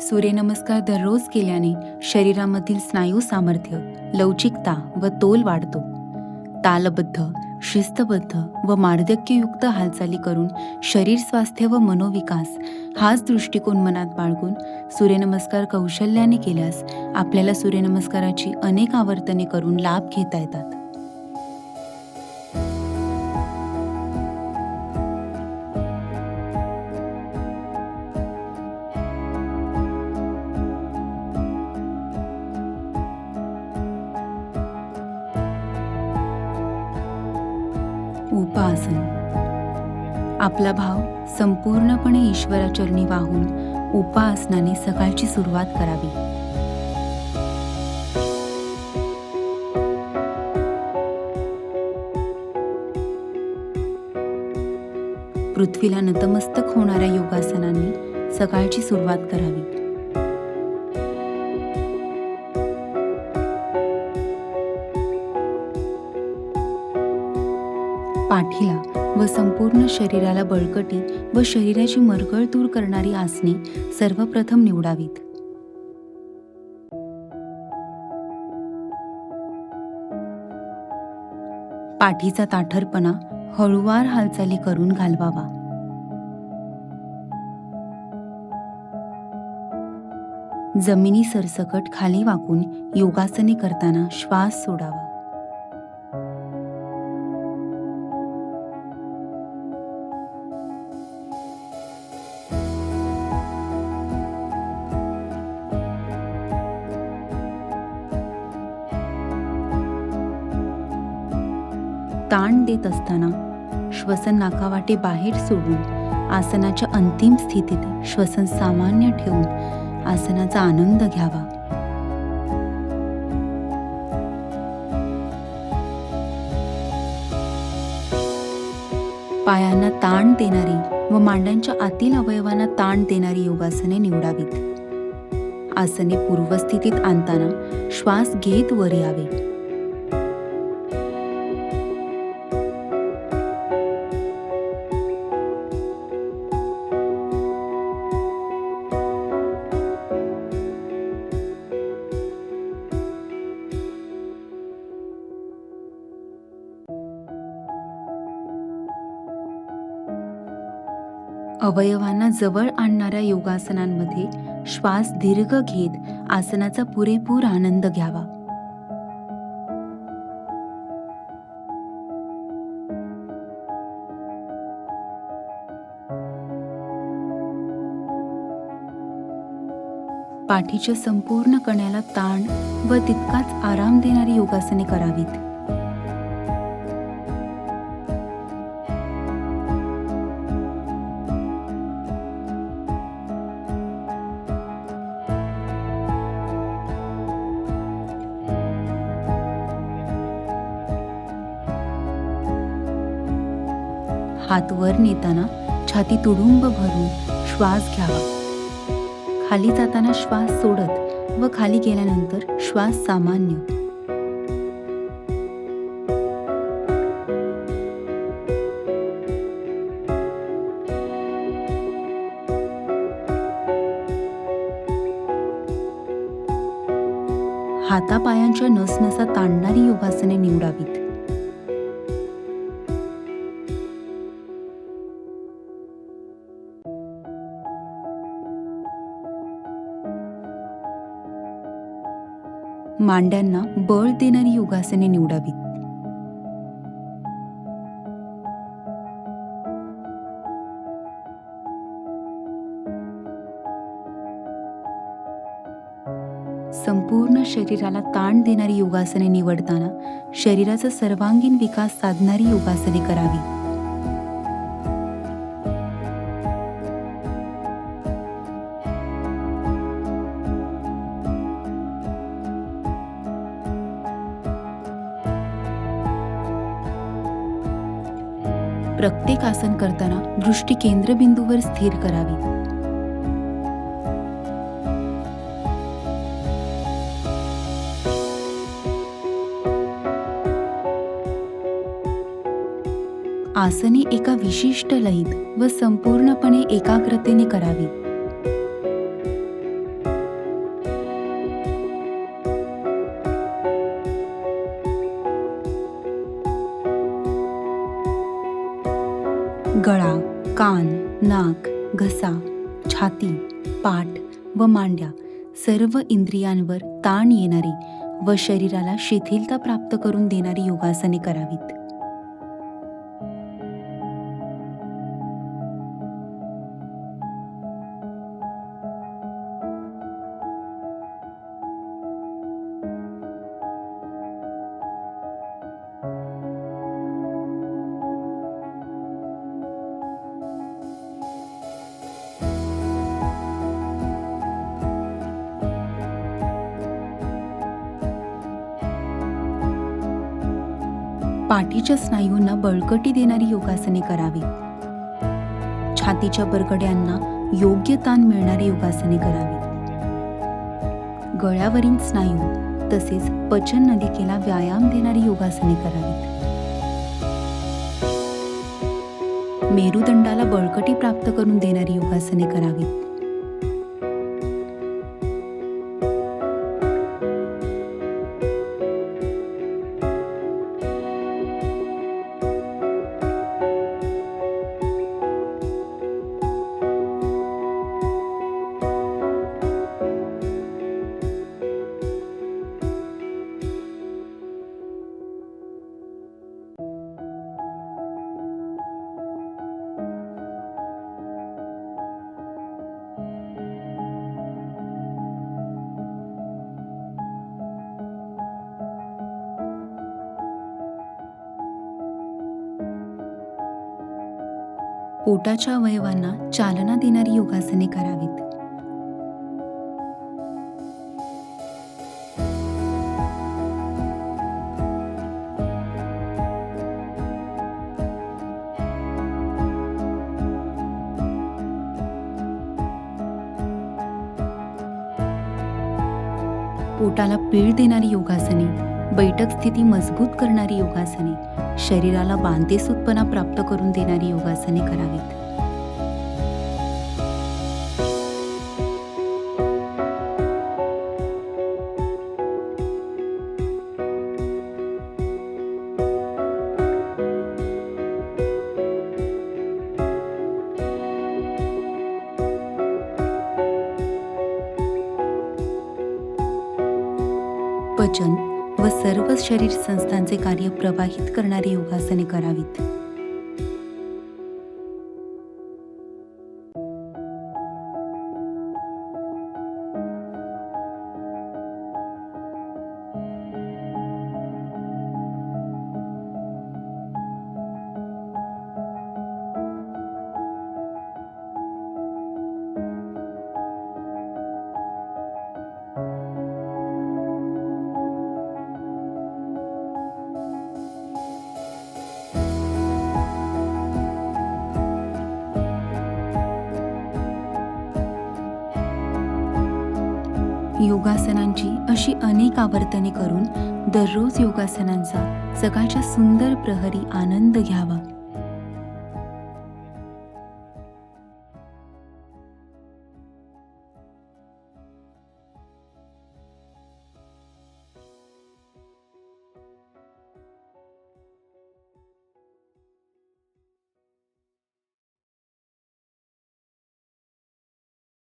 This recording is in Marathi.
सूर्यनमस्कार दररोज केल्याने शरीरामधील स्नायू सामर्थ्य, लवचिकता व तोल वाढतो. तालबद्ध, शिस्तबद्ध व मार्दक्ययुक्त हालचाली करून शरीर स्वास्थ्य व मनोविकास हाच दृष्टिकोन मनात बाळगून सूर्यनमस्कार कौशल्याने केल्यास आपल्याला सूर्यनमस्काराची अनेक आवर्तने करून लाभ घेता येतात. उपासन. आपला भाव संपूर्णपणे ईश्वराचरणी वाहून उपासनाने सकाळची सुरुवात करावी. पृथ्वीला नतमस्तक होणाऱ्या योगासनांनी सकाळची सुरुवात करावी. पाठीला व संपूर्ण शरीराला बळकटी व शरीराची मरगळ दूर करणारी आसने सर्वप्रथम निवडावीत. पाठीचा ताठरपणा हळूवार हालचाली करून घालवावा. जमिनी सरसकट खाली वाकून योगासने करताना श्वास सोडावा. ताण देत असताना श्वसन नाकावाटे बाहेर सोडून आसनाच्या अंतिम स्थितीत श्वसन सामान्य ठेवून आसनाचा आनंद घ्यावा. पायांना ताण देणारी व मांड्यांच्या आतील अवयवांना ताण देणारी योगासने निवडावीत. आसने पूर्वस्थितीत आणताना श्वास घेत वर यावे. अवयवांना जवळ आणणाऱ्या योगासनांमध्ये श्वास दीर्घ घेत आसनाचा पुरेपूर आनंद घ्यावा. पाठीच्या संपूर्ण कण्याला ताण व तितकाच आराम देणारी योगासने करावीत. हात वर नेताना छाती तुडुंब भरून श्वास घ्यावा. खाली जाताना श्वास सोडत व खाली गेल्यानंतर श्वास सामान्य. हातापायांच्या नसनसा ताणणारी योगासने निवडावीत. मांड्यांना बळ देणारी योगासने निवडावीत. संपूर्ण शरीराला ताण देणारी योगासने निवडताना शरीराचा सर्वांगीण विकास साधणारी योगासने करावी. प्रत्येक आसन करताना दृष्टी केंद्रबिंदूवर स्थिर करावी. आसने एका विशिष्ट लयीत व संपूर्णपणे एकाग्रतेने करावी. नाक, घसा, छाती, पाठ व मांड्या सर्व इंद्रियांवर ताण येणारी व शरीराला शिथिलता प्राप्त करून देणारी योगासने करावीत. पाठीच्या स्नायूंना बळकटी देणारी योगासने करावीत. छातीच्या बरगड्यांना योग्य ताण मिळणारी योगासने करावीत. गळ्यावरील स्नायू तसेच पचन नलिकेला व्यायाम देणारी योगासने करावीत. मेरुदंडाला बळकटी प्राप्त करून देणारी योगासने करावीत. पोटाच्या अवयवांना चालना देणारी योगासने करावीत. पोटाला पीळ देणारी योगासने, बैठक स्थिती मजबूत करणारी योगासने, शरीराला बांधेसूदपणा प्राप्त करून देणारी योगासने करावीत. पचन व सर्व शरीर संस्थांचे कार्य प्रवाहित करणारी योगासने करावीत. योगासनांची अशी अनेक आवर्तने करून दररोज योगासनांचा सकाळच्या सुंदर प्रहरी आनंद घ्यावा.